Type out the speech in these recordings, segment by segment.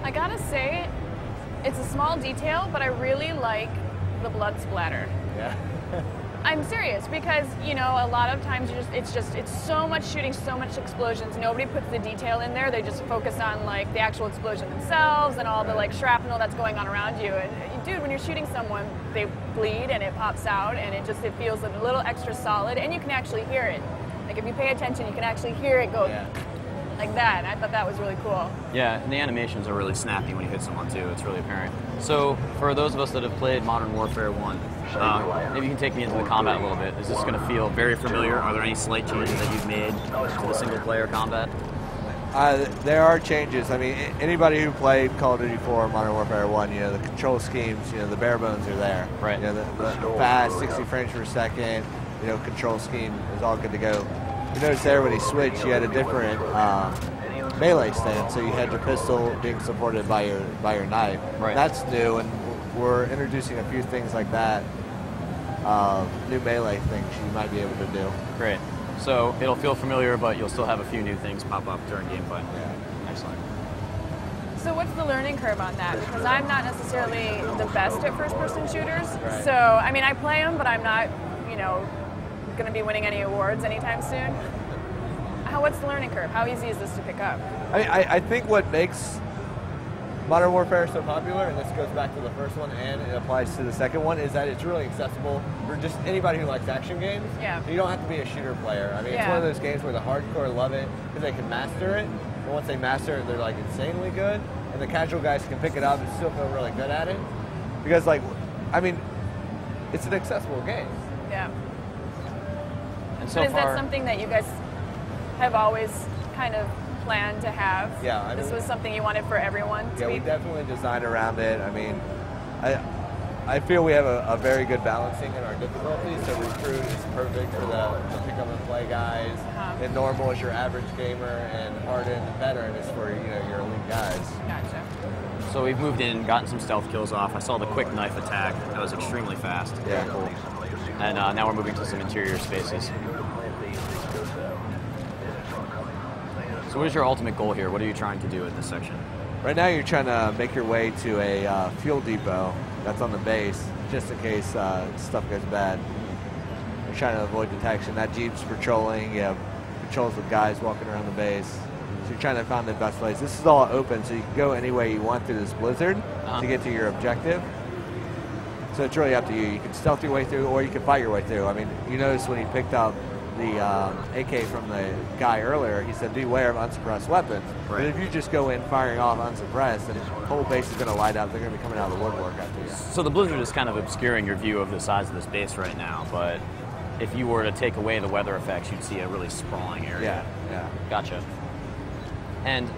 I gotta say, it's a small detail, but I really like the blood splatter. Yeah. I'm serious because, you know, a lot of times it's so much shooting, so much explosions. Nobody puts the detail in there. They just focus on like the actual explosion themselves and all the like shrapnel that's going on around you. And dude, when you're shooting someone, they bleed and it pops out and it feels a little extra solid and you can actually hear it. Like if you pay attention, you can actually hear it go like that. And I thought that was really cool. Yeah, and the animations are really snappy when you hit someone too. It's really apparent. So for those of us that have played Modern Warfare 1, maybe you can take me into the combat a little bit. Is this going to feel very familiar? Are there any slight changes that you've made to the single-player combat? There are changes. I mean, anybody who played Call of Duty 4 Modern Warfare 1, you know, the control schemes, you know, the bare bones are there. Right. You know, the fast 60 frames per second, you know, control scheme is all good to go. You notice there when he switched, you had a different melee stance, so you had your pistol being supported by your knife. Right. That's new, and we're introducing a few things like that. New melee things you might be able to do. Great. So it'll feel familiar, but you'll still have a few new things pop up during gameplay. Yeah. Excellent. So what's the learning curve on that? Because I'm not necessarily the best at first-person shooters. Right. So, I mean, I play them, but I'm not, you know, going to be winning any awards anytime soon. What's the learning curve? How easy is this to pick up? I think what makes Modern Warfare so popular, and this goes back to the first one and it applies to the second one, is that it's really accessible for just anybody who likes action games. Yeah. You don't have to be a shooter player. I mean, it's one of those games where the hardcore love it because they can master it, and once they master it, they're like insanely good, and the casual guys can pick it up and still feel really good at it. Because, like, I mean, it's an accessible game. Yeah. And so But is far, that something that you guys have always kind of planned to have? Yeah, I this mean, was something you wanted for everyone to Yeah, be? we definitely designed around it. I mean, I feel we have a very good balancing in our difficulty. So recruit is perfect for the pick up and play guys, and normal is your average gamer, and hardened and veteran is for your elite guys. Gotcha. so we've moved in, gotten some stealth kills off. I saw the quick knife attack. That was extremely fast. Yeah, cool. And now we're moving to some interior spaces. So what is your ultimate goal here? What are you trying to do in this section? Right now you're trying to make your way to a fuel depot that's on the base, just in case stuff goes bad. You're trying to avoid detection. That Jeep's patrolling. You have patrols with guys walking around the base. So you're trying to find the best place. This is all open, so you can go any way you want through this blizzard to get to your objective. So it's really up to you. You can stealth your way through, or you can fight your way through. I mean, you notice when he picked up the AK from the guy earlier, he said, beware of unsuppressed weapons. Right. But if you just go in firing off unsuppressed, then the whole base is going to light up. They're going to be coming out of the woodwork after you. So the blizzard is kind of obscuring your view of the size of this base right now, but if you were to take away the weather effects, you'd see a really sprawling area. Yeah. Gotcha. And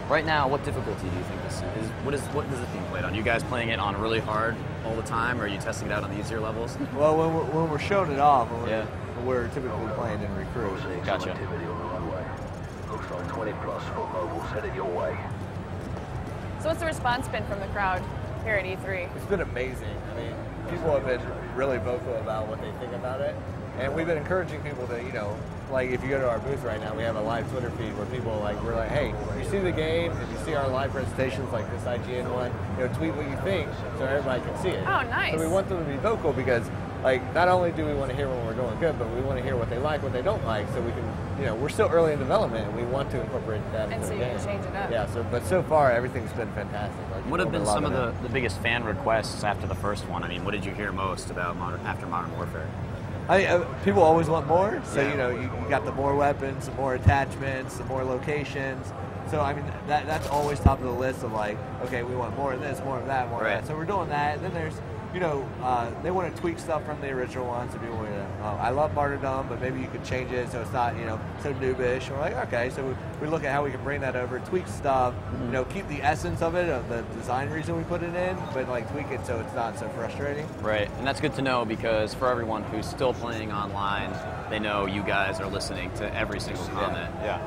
right now, what difficulty do you think this is? What is it being played on? You guys playing it on really hard all the time, or are you testing it out on the easier levels? Well, when we're showing it off, we're typically playing in recruit. Gotcha. Looks like 20 plus for mobiles headed your way. So what's the response been from the crowd here at E3? It's been amazing. I mean, people have been really vocal about what they think about it. And we've been encouraging people to, like if you go to our booth right now, we have a live Twitter feed where people we're like, hey, if you see the game, if you see our live presentations like this IGN one, tweet what you think so everybody can see it. Oh, nice. So we want them to be vocal because, not only do we want to hear when we're doing good, but we want to hear what they like, what they don't like, so we can, we're still early in development and we want to incorporate that into the game. And so you can change it up. Yeah, but so far everything's been fantastic. What have been people some of loving the biggest fan requests after the first one? I mean, what did you hear most about after Modern Warfare? People always want more, so Yeah. you got the more weapons, the more attachments, the more locations. So I mean that's always top of the list of okay, we want more of this, more of that, more of that. So we're doing that. And then there's they want to tweak stuff from the original one. So people want to, I love Martyrdom, but maybe you could change it so it's not so noobish. And we're like, okay, so we look at how we can bring that over, tweak stuff, keep the essence of it, of the design reason we put it in, but tweak it so it's not so frustrating. Right, and that's good to know because for everyone who's still playing online, they know you guys are listening to every single comment. Yeah.